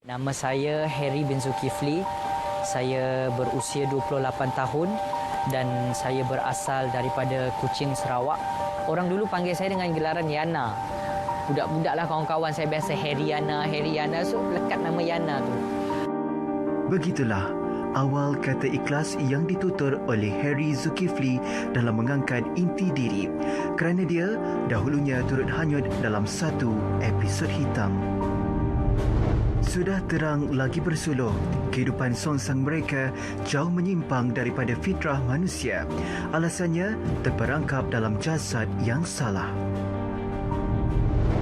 Nama saya Harry bin Zulkifli. Saya berusia 28 tahun dan saya berasal daripada Kuching, Sarawak. Orang dulu panggil saya dengan gelaran Yana. Budak-budak lah kawan-kawan saya biasa Harry Yana. So lekat nama Yana tu. Begitulah awal kata ikhlas yang ditutur oleh Harry Zulkifli dalam mengangkat inti diri kerana dia dahulunya turut hanyut dalam satu episod hitam. Sudah terang lagi bersuluh, kehidupan songsang mereka jauh menyimpang daripada fitrah manusia. Alasannya terperangkap dalam jasad yang salah.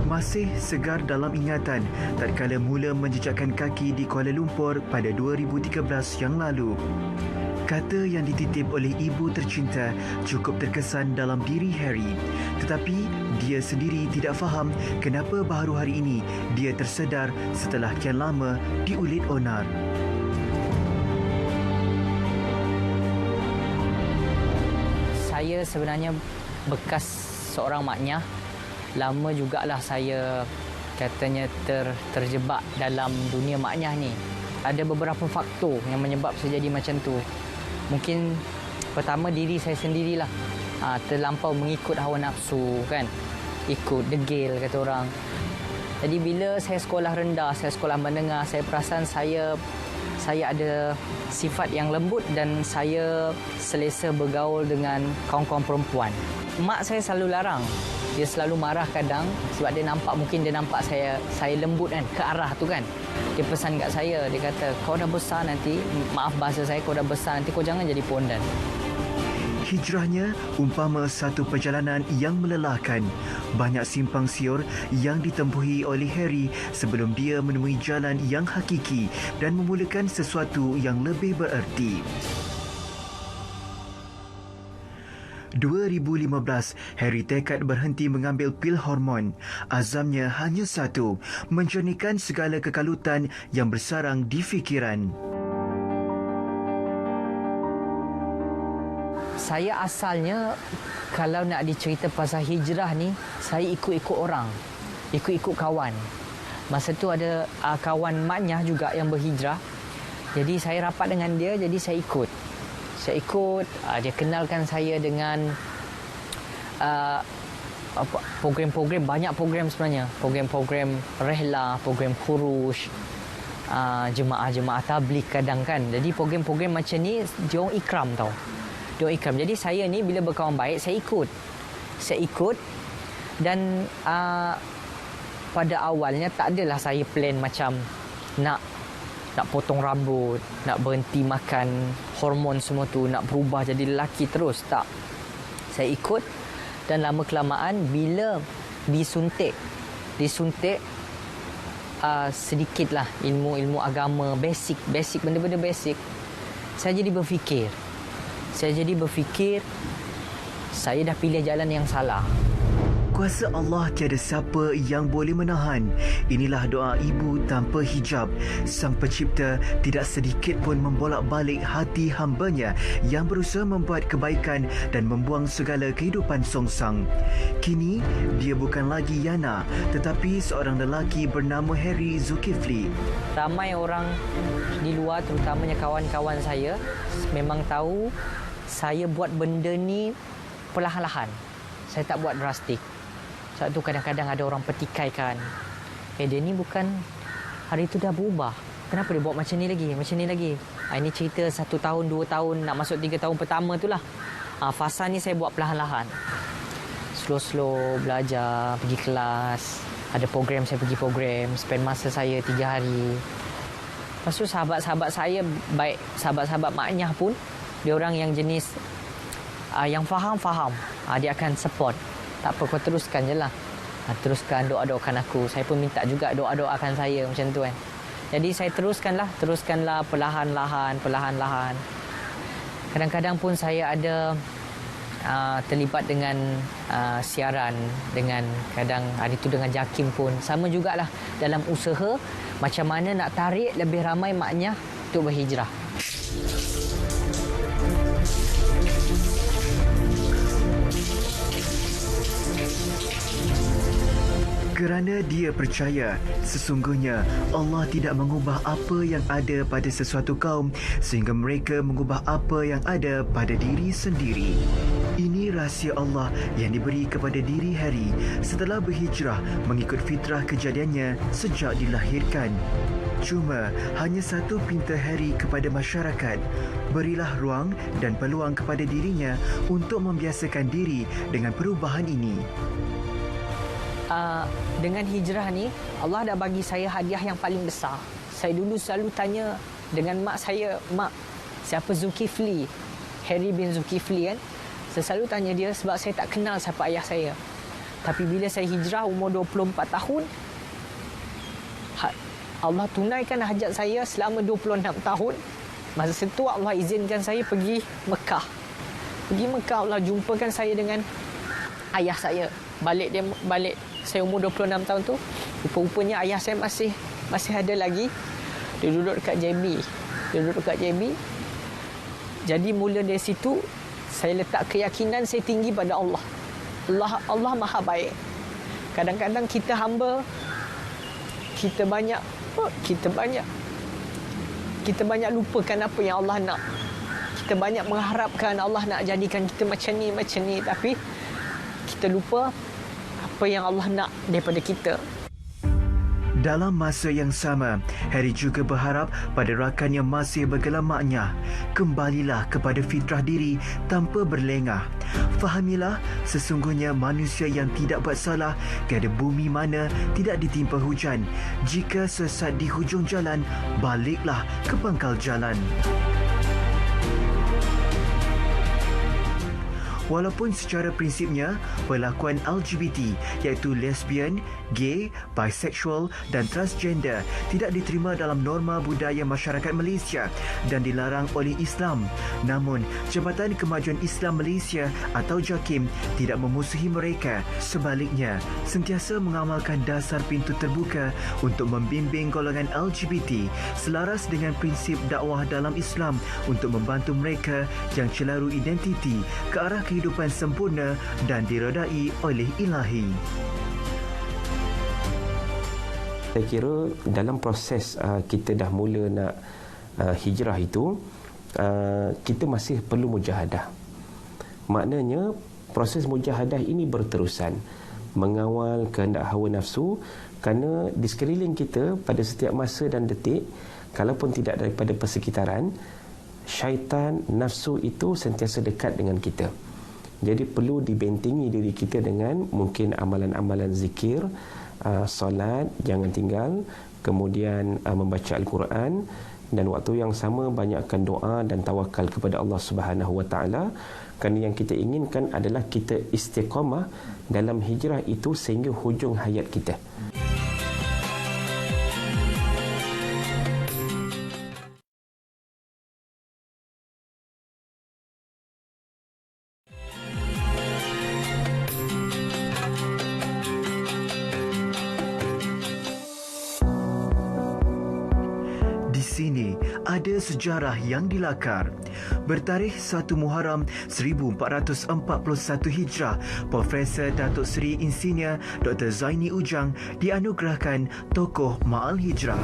Masih segar dalam ingatan tatkala mula menjejakkan kaki di Kuala Lumpur pada 2013 yang lalu. Kata yang dititip oleh ibu tercinta cukup terkesan dalam diri Harry. Tetapi dia sendiri tidak faham kenapa baru hari ini dia tersedar setelah kian lama diulit onar. Saya sebenarnya bekas seorang maknyah. Lama jugalah saya katanya terjebak dalam dunia maknyah ni. Ada beberapa faktor yang menyebab saya jadi macam tu. Mungkin pertama diri saya sendirilah. Terlampau mengikut hawa nafsu kan. Ikut degil kata orang. Jadi bila saya sekolah rendah, saya sekolah menengah, saya perasan saya ada sifat yang lembut dan saya selesa bergaul dengan kawan-kawan perempuan. Mak saya selalu larang. Dia selalu marah kadang sebab dia nampak saya lembut kan ke arah tu kan. Dia pesan kat saya, dia kata kau dah besar nanti, maaf bahasa saya, kau dah besar nanti kau jangan jadi pondan. Hijrahnya umpama satu perjalanan yang melelahkan. Banyak simpang siur yang ditempuhi oleh Harry sebelum dia menemui jalan yang hakiki dan memulakan sesuatu yang lebih bererti. 2015, Harry tekad berhenti mengambil pil hormon. Azamnya hanya satu, menjernihkan segala kekalutan yang bersarang di fikiran. Saya asalnya kalau nak dicerita pasal hijrah ni, saya ikut-ikut orang, ikut-ikut kawan. Masa tu ada kawan maknyah juga yang berhijrah. Jadi saya rapat dengan dia, jadi saya ikut. Dia kenalkan saya dengan program-program, banyak program sebenarnya. Program-program rehla, program khuruj, jemaah-jemaah tabligh kadang kan. Jadi program-program macam ni, diorang ikram tau. Diorang ikram. Jadi saya ni bila berkawan baik, saya ikut. Dan pada awalnya tak adalah saya plan macam nak potong rambut, nak berhenti makan hormon semua tu, nak berubah jadi lelaki terus. Tak. Saya ikut dan lama kelamaan bila disuntik sedikitlah ilmu agama, basic, benda-benda basic. Saya jadi berfikir, saya dah pilih jalan yang salah. Kuasa Allah tiada siapa yang boleh menahan. Inilah doa ibu tanpa hijab. Sang Pencipta tidak sedikit pun membolak-balik hati hambanya yang berusaha membuat kebaikan dan membuang segala kehidupan songsang. Kini, dia bukan lagi Yana, tetapi seorang lelaki bernama Harry Zulkifli. Ramai orang di luar, terutamanya kawan-kawan saya, memang tahu saya buat benda ni perlahan-lahan. Saya tak buat drastik. Sebab tu kadang-kadang ada orang petikaikan. Dia ni bukan hari tu dah berubah. Kenapa dia buat macam ni lagi? Ini cerita 1 tahun, 2 tahun, nak masuk 3 tahun pertama tu lah. Fasa ni saya buat perlahan-lahan. Slow-slow belajar, pergi kelas. Ada program, saya pergi program. Spend masa saya 3 hari. Lepas tu sahabat-sahabat saya, baik sahabat-sahabat maknyah pun, dia orang yang jenis yang faham. Dia akan support. Tak apa, kau teruskan je lah. Teruskan, doa-doakan aku. Saya pun minta juga doakan saya macam tu kan. Jadi saya teruskanlah perlahan-lahan. Kadang-kadang pun saya ada terlibat dengan siaran, dengan kadang hari tu dengan JAKIM pun. Sama jugalah dalam usaha macam mana nak tarik lebih ramai maknyah untuk berhijrah. Kerana dia percaya sesungguhnya Allah tidak mengubah apa yang ada pada sesuatu kaum sehingga mereka mengubah apa yang ada pada diri sendiri. Ini rahsia Allah yang diberi kepada diri Harry setelah berhijrah mengikut fitrah kejadiannya sejak dilahirkan. Cuma hanya satu pinta Harry kepada masyarakat. Berilah ruang dan peluang kepada dirinya untuk membiasakan diri dengan perubahan ini. Dengan hijrah ni, Allah dah bagi saya hadiah yang paling besar. Saya dulu selalu tanya dengan mak saya, "Mak, siapa Zulkifli? Harry bin Zulkifli kan?" Saya selalu tanya dia sebab saya tak kenal siapa ayah saya. Tapi bila saya hijrah umur 24 tahun, Allah tunaikan hajat saya selama 26 tahun. Masa itu Allah izinkan saya pergi Mekah. Pergi Mekah, Allah jumpakan saya dengan ayah saya. Balik saya umur 26 tahun tu, rupa-rupanya ayah saya masih ada lagi. Dia duduk dekat JB. Jadi mula dari situ saya letak keyakinan saya tinggi pada Allah. Allah Maha baik. Kadang-kadang kita hamba, kita banyak lupakan apa yang Allah nak. Kita banyak mengharapkan Allah nak jadikan kita macam ni, tapi kita lupa apa yang Allah nak daripada kita. Dalam masa yang sama, Harry juga berharap pada rakan yang masih bergelar maknya, kembalilah kepada fitrah diri tanpa berlengah. Fahamilah, sesungguhnya manusia yang tidak buat salah, tiada bumi mana tidak ditimpa hujan. Jika sesat di hujung jalan, baliklah ke pangkal jalan. Walaupun secara prinsipnya perlakuan LGBT iaitu lesbian, gay, bisexual dan transgender tidak diterima dalam norma budaya masyarakat Malaysia dan dilarang oleh Islam, namun Jabatan Kemajuan Islam Malaysia atau JAKIM tidak memusuhi mereka. Sebaliknya, sentiasa mengamalkan dasar pintu terbuka untuk membimbing golongan LGBT selaras dengan prinsip dakwah dalam Islam untuk membantu mereka yang celaru identiti ke arah kehidupan sempurna dan diredai oleh Ilahi. Saya kira dalam proses kita dah mula nak hijrah itu, kita masih perlu mujahadah. Maknanya proses mujahadah ini berterusan, mengawal kehendak hawa nafsu, kerana di sekeliling kita pada setiap masa dan detik, kalaupun tidak daripada persekitaran, syaitan nafsu itu sentiasa dekat dengan kita. Jadi perlu dibentengi diri kita dengan mungkin amalan-amalan zikir, solat jangan tinggal, kemudian membaca Al-Quran, dan waktu yang sama banyakkan doa dan tawakal kepada Allah Subhanahu Wa Taala, kerana yang kita inginkan adalah kita istiqamah dalam hijrah itu sehingga hujung hayat kita. Sini ada sejarah yang dilakar. Bertarikh 1 Muharram 1441 Hijrah, Profesor Datuk Seri Insinyur Dr. Zaini Ujang dianugerahkan tokoh Ma'al Hijrah.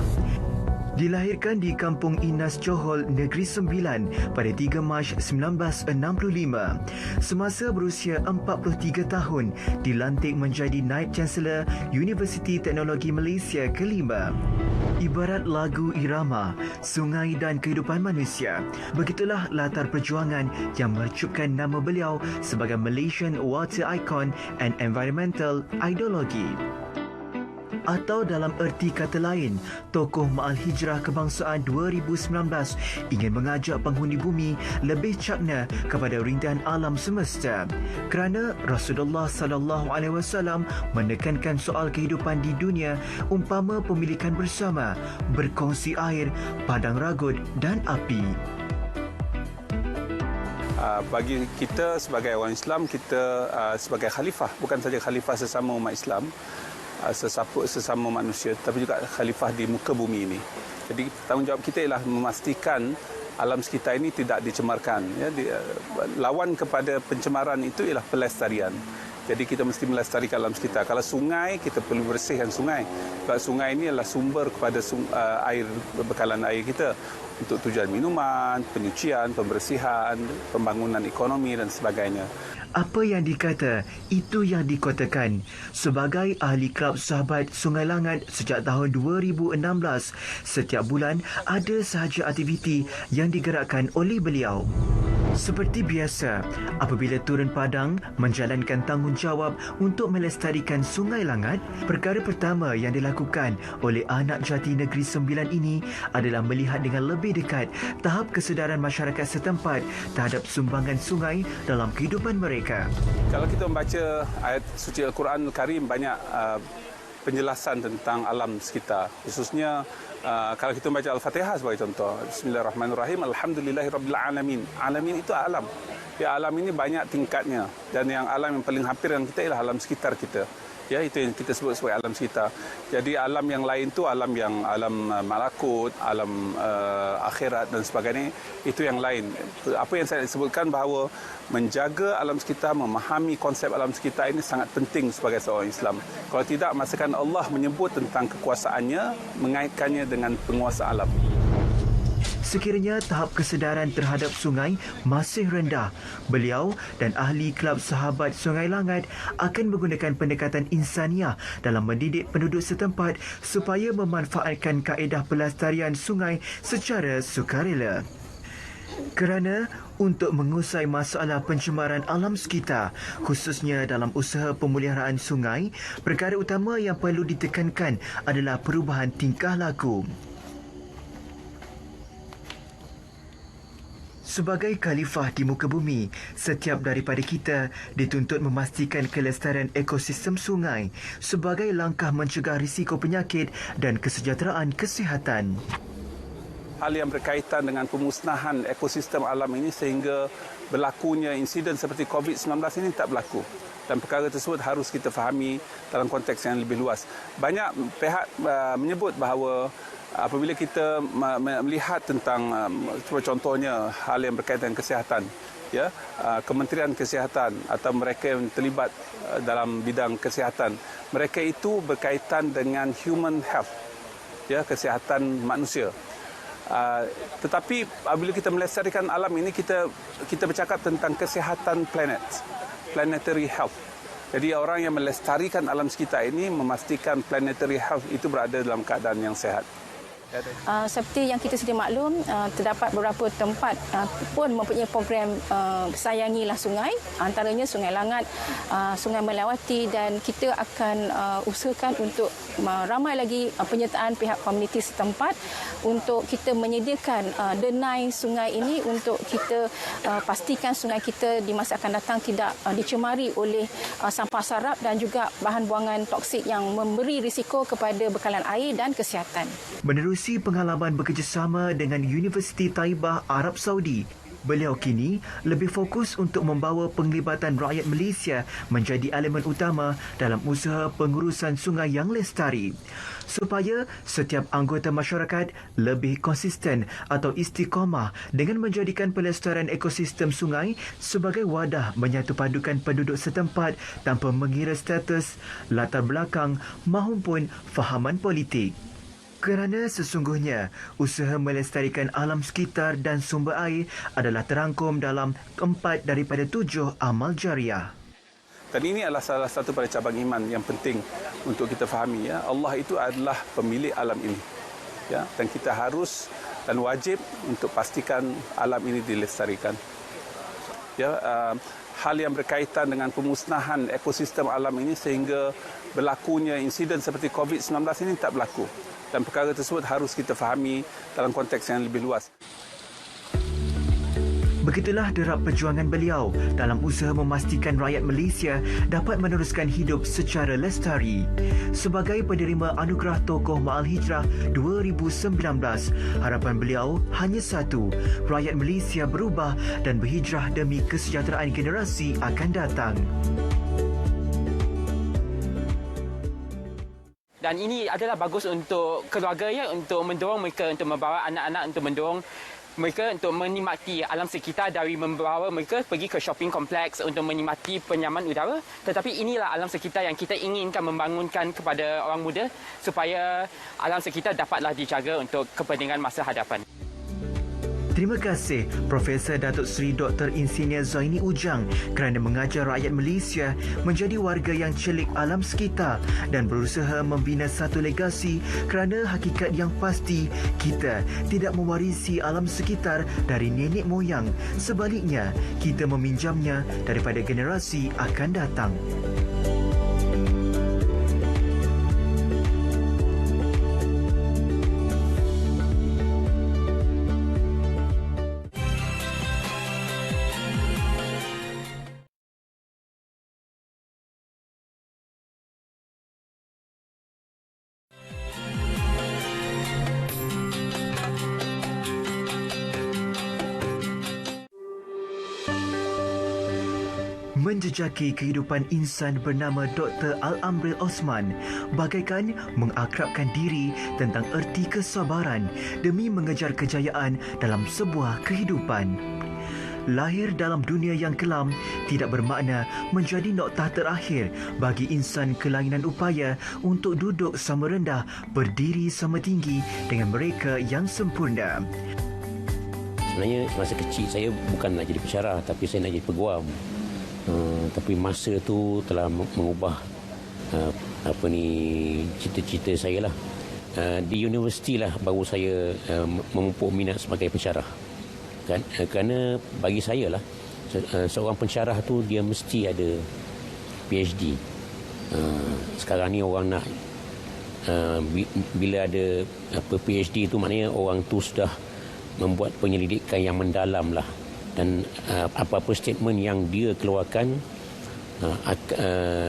Dilahirkan di Kampung Inas Johor, Negeri Sembilan pada 3 Mac 1965. Semasa berusia 43 tahun, dilantik menjadi Naib Chancellor Universiti Teknologi Malaysia kelima. Ibarat lagu irama, sungai dan kehidupan manusia, begitulah latar perjuangan yang mercupkan nama beliau sebagai Malaysian Water Icon and Environmental Ideology. Atau dalam erti kata lain, tokoh Ma'al Hijrah Kebangsaan 2019 ingin mengajak penghuni bumi lebih cakna kepada rintihan alam semesta. Kerana Rasulullah SAW menekankan soal kehidupan di dunia umpama pemilikan bersama, berkongsi air, padang ragut dan api. Bagi kita sebagai orang Islam, kita sebagai khalifah, bukan saja khalifah sesama umat Islam, sesama manusia, tapi juga khalifah di muka bumi ini. Jadi tanggungjawab kita ialah memastikan alam sekitar ini tidak dicemarkan. Ya, lawan kepada pencemaran itu ialah pelestarian. Jadi kita mesti melestarikan alam sekitar. Kalau sungai, kita perlu bersihkan sungai. Sebab sungai ini adalah sumber kepada air, bekalan air kita untuk tujuan minuman, penyucian, pembersihan, pembangunan ekonomi dan sebagainya. Apa yang dikata, itu yang dikotakan. Sebagai ahli Kelab Sahabat Sungai Langat sejak tahun 2016, setiap bulan ada sahaja aktiviti yang digerakkan oleh beliau. Seperti biasa, apabila turun padang menjalankan tanggungjawab untuk melestarikan Sungai Langat, perkara pertama yang dilakukan oleh anak jati Negeri Sembilan ini adalah melihat dengan lebih dekat tahap kesedaran masyarakat setempat terhadap sumbangan sungai dalam kehidupan mereka. Kalau kita membaca ayat suci Al-Quran Al-Karim, banyak penjelasan tentang alam sekitar. Khususnya kalau kita membaca Al-Fatihah sebagai contoh. Bismillahirrahmanirrahim. Alhamdulillahirrabbilalamin. Alamin itu alam. Ya, alam ini banyak tingkatnya. Dan yang alam yang paling hampir dengan kita ialah alam sekitar kita. Ya, itu yang kita sebut sebagai alam sekitar. Jadi alam yang lain tu alam malakut, alam akhirat dan sebagainya, itu yang lain. Apa yang saya sebutkan bahawa menjaga alam sekitar, memahami konsep alam sekitar ini sangat penting sebagai seorang Islam. Kalau tidak, masakan Allah menyebut tentang kekuasaannya, mengaitkannya dengan penguasa alam. Sekiranya tahap kesedaran terhadap sungai masih rendah, beliau dan ahli Kelab Sahabat Sungai Langat akan menggunakan pendekatan insaniah dalam mendidik penduduk setempat supaya memanfaatkan kaedah pelestarian sungai secara sukarela. Kerana untuk mengusai masalah pencemaran alam sekitar, khususnya dalam usaha pemeliharaan sungai, perkara utama yang perlu ditekankan adalah perubahan tingkah laku. Sebagai khalifah di muka bumi, setiap daripada kita dituntut memastikan kelestarian ekosistem sungai sebagai langkah mencegah risiko penyakit dan kesejahteraan kesihatan. Hal yang berkaitan dengan pemusnahan ekosistem alam ini sehingga berlakunya insiden seperti COVID-19 ini tak berlaku. Dan perkara tersebut harus kita fahami dalam konteks yang lebih luas. Banyak pihak menyebut bahawa apabila kita melihat tentang contohnya hal yang berkaitan dengan kesihatan, ya, Kementerian Kesihatan atau mereka yang terlibat dalam bidang kesihatan, mereka itu berkaitan dengan human health, ya, kesihatan manusia. Tetapi apabila kita melestarikan alam ini, kita bercakap tentang kesihatan planet, planetary health. Jadi orang yang melestarikan alam sekitar ini memastikan planetary health itu berada dalam keadaan yang sehat. Seperti yang kita sedia maklum, terdapat beberapa tempat pun mempunyai program Sayangilah Sungai, antaranya Sungai Langat, Sungai Melawati, dan kita akan usahakan untuk ramai lagi penyertaan pihak komuniti setempat untuk kita menyediakan denai sungai ini untuk kita pastikan sungai kita di masa akan datang tidak dicemari oleh sampah sarap dan juga bahan buangan toksik yang memberi risiko kepada bekalan air dan kesihatan. Menerusi pengalaman bekerjasama dengan Universiti Taibah Arab Saudi, beliau kini lebih fokus untuk membawa penglibatan rakyat Malaysia menjadi elemen utama dalam usaha pengurusan sungai yang lestari, supaya setiap anggota masyarakat lebih konsisten atau istiqamah dengan menjadikan pelestarian ekosistem sungai sebagai wadah menyatupadukan penduduk setempat tanpa mengira status, latar belakang maupun fahaman politik. Kerana sesungguhnya usaha melestarikan alam sekitar dan sumber air adalah terangkum dalam 4 daripada 7 amal jariah. Dan ini adalah salah satu pada cabang iman yang penting untuk kita fahami, ya. Allah itu adalah pemilik alam ini, ya, dan kita harus dan wajib untuk pastikan alam ini dilestarikan. Ya, hal yang berkaitan dengan pemusnahan ekosistem alam ini sehingga berlakunya insiden seperti COVID-19 ini tak berlaku. Dan perkara tersebut harus kita fahami dalam konteks yang lebih luas. Begitulah derap perjuangan beliau dalam usaha memastikan rakyat Malaysia dapat meneruskan hidup secara lestari. Sebagai penerima Anugerah Tokoh Ma'al Hijrah 2019, harapan beliau hanya satu, rakyat Malaysia berubah dan berhijrah demi kesejahteraan generasi akan datang. Dan ini adalah bagus untuk keluarga, ya, untuk mendorong mereka untuk membawa anak-anak untuk mendorong mereka untuk menikmati alam sekitar dari membawa mereka pergi ke shopping kompleks untuk menikmati penyaman udara. Tetapi inilah alam sekitar yang kita inginkan membangunkan kepada orang muda supaya alam sekitar dapatlah dijaga untuk kepentingan masa hadapan. Terima kasih Profesor Datuk Seri Dr. Insinyur Zaini Ujang kerana mengajar rakyat Malaysia menjadi warga yang celik alam sekitar dan berusaha membina satu legasi kerana hakikat yang pasti kita tidak mewarisi alam sekitar dari nenek moyang. Sebaliknya, kita meminjamnya daripada generasi akan datang. Menjejaki kehidupan insan bernama Dr. Al-Amril Osman bagaikan mengakrabkan diri tentang erti kesabaran demi mengejar kejayaan dalam sebuah kehidupan. Lahir dalam dunia yang kelam tidak bermakna menjadi noktah terakhir bagi insan kelainan upaya untuk duduk sama rendah, berdiri sama tinggi dengan mereka yang sempurna. Sebenarnya masa kecil saya bukan nak jadi pensyarah, tapi saya nak jadi peguam. Tapi masa tu telah mengubah cita-cita saya lah. Di universiti lah baru saya memupuk minat sebagai pensyarah. Kan? Kerana bagi saya lah, seorang pensyarah tu dia mesti ada PhD. Sekarang ni orang nak bila ada PhD tu maknanya orang tu sudah membuat penyelidikan yang mendalam lah. Dan apa-apa statement yang dia keluarkan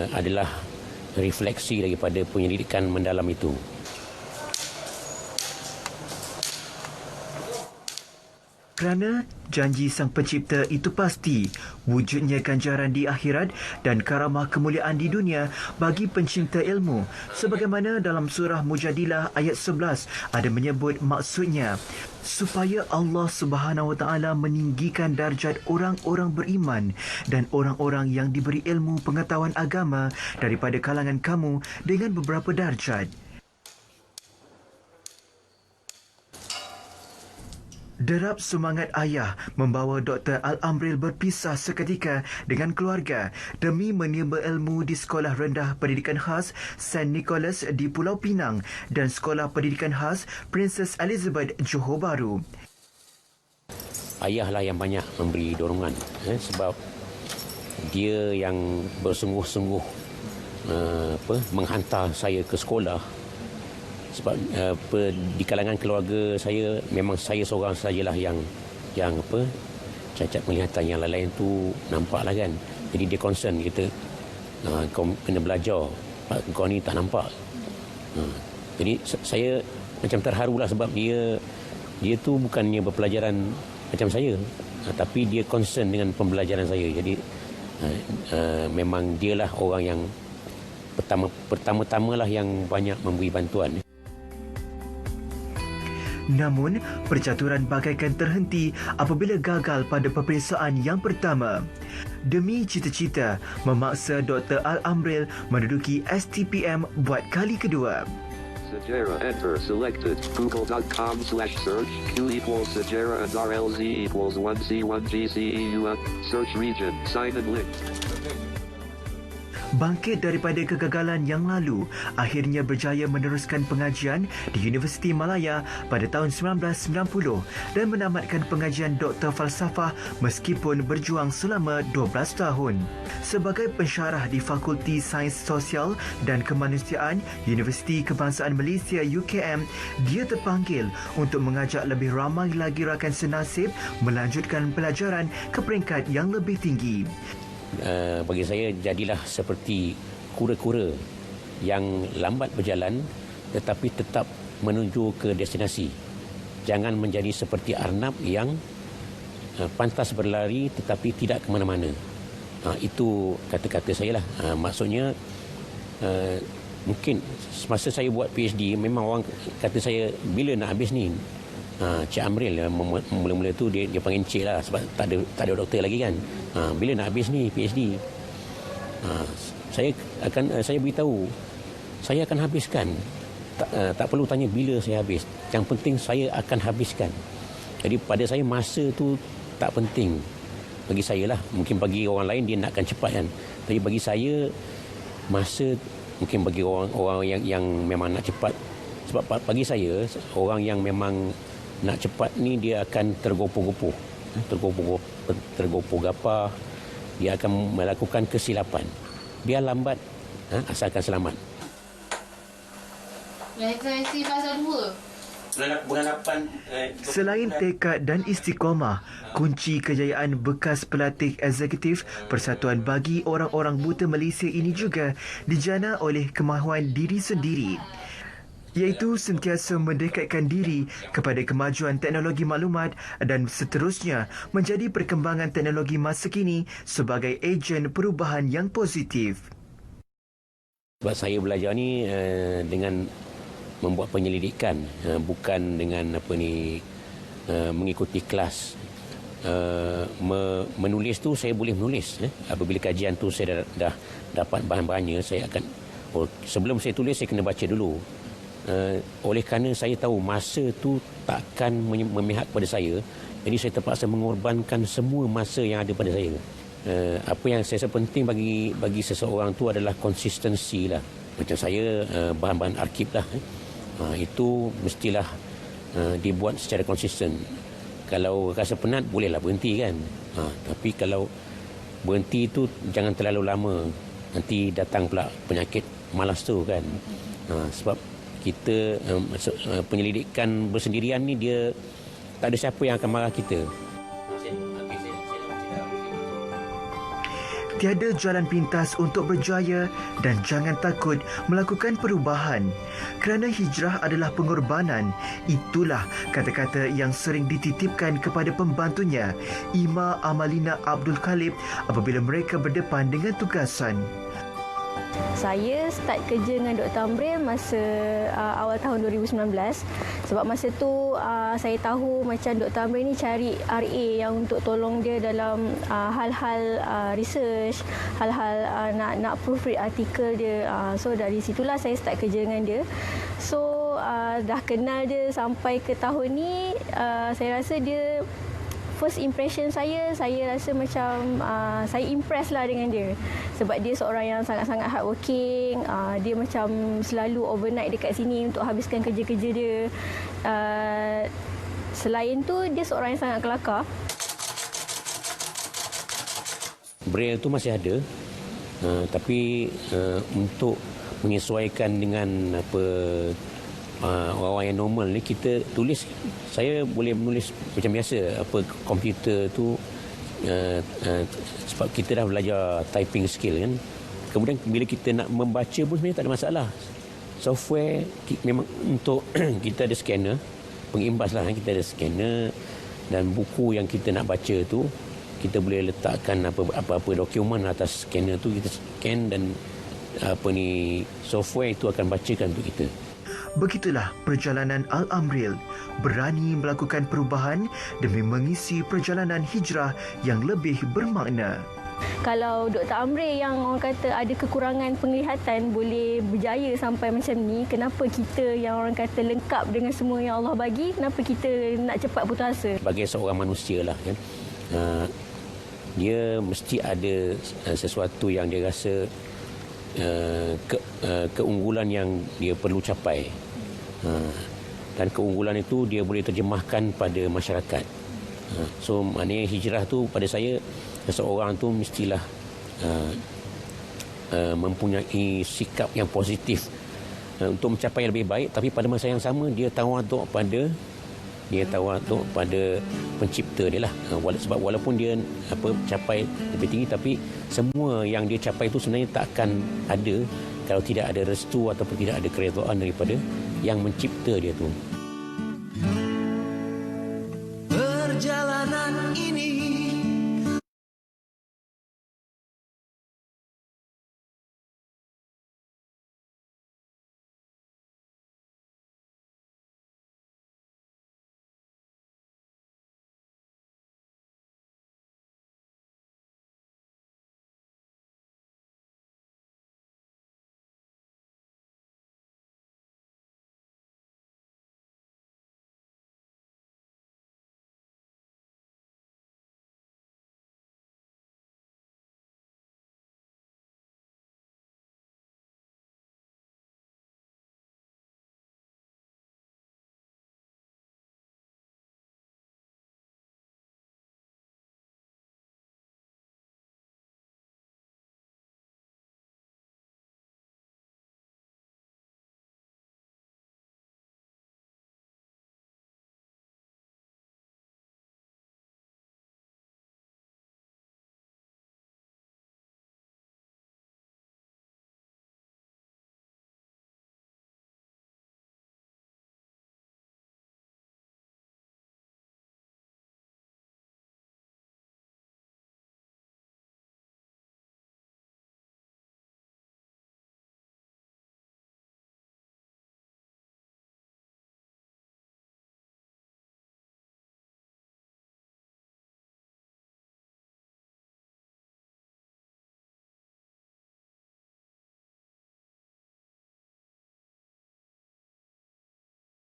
adalah refleksi daripada penyelidikan mendalam itu. Kerana janji Sang Pencipta itu pasti, wujudnya ganjaran di akhirat dan karamah kemuliaan di dunia bagi pencinta ilmu. Sebagaimana dalam surah Mujadilah ayat 11 ada menyebut maksudnya, supaya Allah Subhanahu Wa Taala meninggikan darjat orang-orang beriman dan orang-orang yang diberi ilmu pengetahuan agama daripada kalangan kamu dengan beberapa darjat. Derap semangat ayah membawa Dr. Al-Amril berpisah seketika dengan keluarga demi menimba ilmu di Sekolah Rendah Pendidikan Khas St. Nicholas di Pulau Pinang dan Sekolah Pendidikan Khas Princess Elizabeth Johor Bahru. Ayahlah yang banyak memberi dorongan sebab dia yang bersungguh-sungguh menghantar saya ke sekolah. Sebab di kalangan keluarga saya memang saya seorang sajalah yang cacat penglihatan, yang lain-lain tu nampaklah kan. Jadi dia concern kita, kau kena belajar, kau ni tak nampak. Jadi saya macam terharulah sebab dia tu bukannya berpelajaran macam saya, tapi dia concern dengan pembelajaran saya. Jadi memang dialah orang yang pertama-tamalah yang banyak memberi bantuan. Namun, percaturan bagaikan terhenti apabila gagal pada peperiksaan yang pertama. Demi cita-cita, memaksa Dr. Al-Amril menduduki STPM buat kali kedua. Sejarah enter selected. Google.com/search. Q equals Sejarah and RLZ equals 1C1GCEU. Search region. Sign and link. Bangkit daripada kegagalan yang lalu, akhirnya berjaya meneruskan pengajian di Universiti Malaya pada tahun 1990 dan menamatkan pengajian Doktor Falsafah meskipun berjuang selama 12 tahun. Sebagai pensyarah di Fakulti Sains Sosial dan Kemanusiaan Universiti Kebangsaan Malaysia UKM, dia terpanggil untuk mengajak lebih ramai lagi rakan senasib melanjutkan pelajaran ke peringkat yang lebih tinggi. Bagi saya jadilah seperti kura-kura yang lambat berjalan tetapi tetap menuju ke destinasi. Jangan menjadi seperti arnab yang pantas berlari tetapi tidak ke mana-mana. Itu kata-kata saya lah. Maksudnya mungkin semasa saya buat PhD memang orang kata saya bila nak habis ni. Cik Amril mula-mula tu dia panggil Cik lah sebab tak ada doktor lagi kan. Bila nak habis ni PhD? Saya beritahu saya akan habiskan. Tak perlu tanya bila saya habis. Yang penting saya akan habiskan. Jadi pada saya masa tu tak penting bagi saya lah. Mungkin bagi orang lain dia nakkan cepat kan. Tapi bagi saya masa mungkin bagi orang yang memang nak cepat. Sebab bagi saya orang yang memang nak cepat ni dia akan tergopoh-gopoh. Tergopoh gapah. Dia akan melakukan kesilapan. Biar lambat asalkan selamat. Referensi fasa 2. Selain tekad dan istiqamah, kunci kejayaan bekas pelatih eksekutif Persatuan Bagi Orang-Orang Buta Malaysia ini juga dijana oleh kemahuan diri sendiri, iaitu sentiasa mendekatkan diri kepada kemajuan teknologi maklumat dan seterusnya menjadi perkembangan teknologi masa kini sebagai ejen perubahan yang positif. Sebab saya belajar ni dengan membuat penyelidikan, bukan dengan mengikuti kelas. Menulis tu saya boleh menulis. Apabila kajian tu saya dah dapat bahan-bahannya, saya akan sebelum saya tulis saya kena baca dulu. Oleh kerana saya tahu masa tu takkan memihak pada saya, jadi saya terpaksa mengorbankan semua masa yang ada pada saya. Apa yang saya rasa penting bagi seseorang tu adalah konsistensi lah. Macam saya bahan-bahan arkib lah. Itu mestilah dibuat secara konsisten. Kalau rasa penat bolehlah berhenti kan. Tapi kalau berhenti tu jangan terlalu lama. Nanti datang pula penyakit malas tu kan. Sebab kita penyelidikan bersendirian ni dia tak ada siapa yang akan marah kita. Tiada jalan pintas untuk berjaya dan jangan takut melakukan perubahan kerana hijrah adalah pengorbanan. Itulah kata-kata yang sering dititipkan kepada pembantunya, Ima Amalina Abdul Khalib, apabila mereka berdepan dengan tugasan. Saya start kerja dengan Dr. Amril masa awal tahun 2019. Sebab masa tu saya tahu macam Dr. Amril ni cari RA yang untuk tolong dia dalam hal-hal research, hal-hal nak proofread artikel dia. So dari situlah saya start kerja dengan dia. So dah kenal dia sampai ke tahun ni, saya rasa dia first impression saya rasa macam saya impress lah dengan dia. Sebab dia seorang yang sangat-sangat hardworking. Dia macam selalu overnight dekat sini untuk habiskan kerja-kerja dia. Selain tu, dia seorang yang sangat kelakar. Braille tu masih ada. Tapi untuk menyesuaikan dengan orang-orang yang normal ni, kita tulis, saya boleh menulis macam biasa. Komputer tu sebab kita dah belajar typing skill kan. Kemudian bila kita nak membaca pun sebenarnya tak ada masalah. Software memang untuk kita ada scanner, pengimbas lah, kita ada scanner, dan buku yang kita nak baca tu kita boleh letakkan apa-apa dokumen atas scanner tu, kita scan dan software itu akan bacakan untuk kita. Begitulah perjalanan Al-Amril, berani melakukan perubahan demi mengisi perjalanan hijrah yang lebih bermakna. Kalau Dr. Amril yang orang kata ada kekurangan penglihatan boleh berjaya sampai macam ni, kenapa kita yang orang kata lengkap dengan semua yang Allah bagi, kenapa kita nak cepat putus asa? Sebagai seorang manusia lah kan, dia mesti ada sesuatu yang dia rasa keunggulan yang dia perlu capai, dan keunggulan itu dia boleh terjemahkan pada masyarakat. So maknanya hijrah tu pada saya, seseorang tu mestilah mempunyai sikap yang positif untuk mencapai yang lebih baik, tapi pada masa yang sama dia tawaduk pada pencipta dia lah. Sebab walaupun dia capai lebih tinggi, tapi semua yang dia capai itu sebenarnya tak akan ada kalau tidak ada restu ataupun tidak ada keredaan daripada yang mencipta dia tu. Berjalan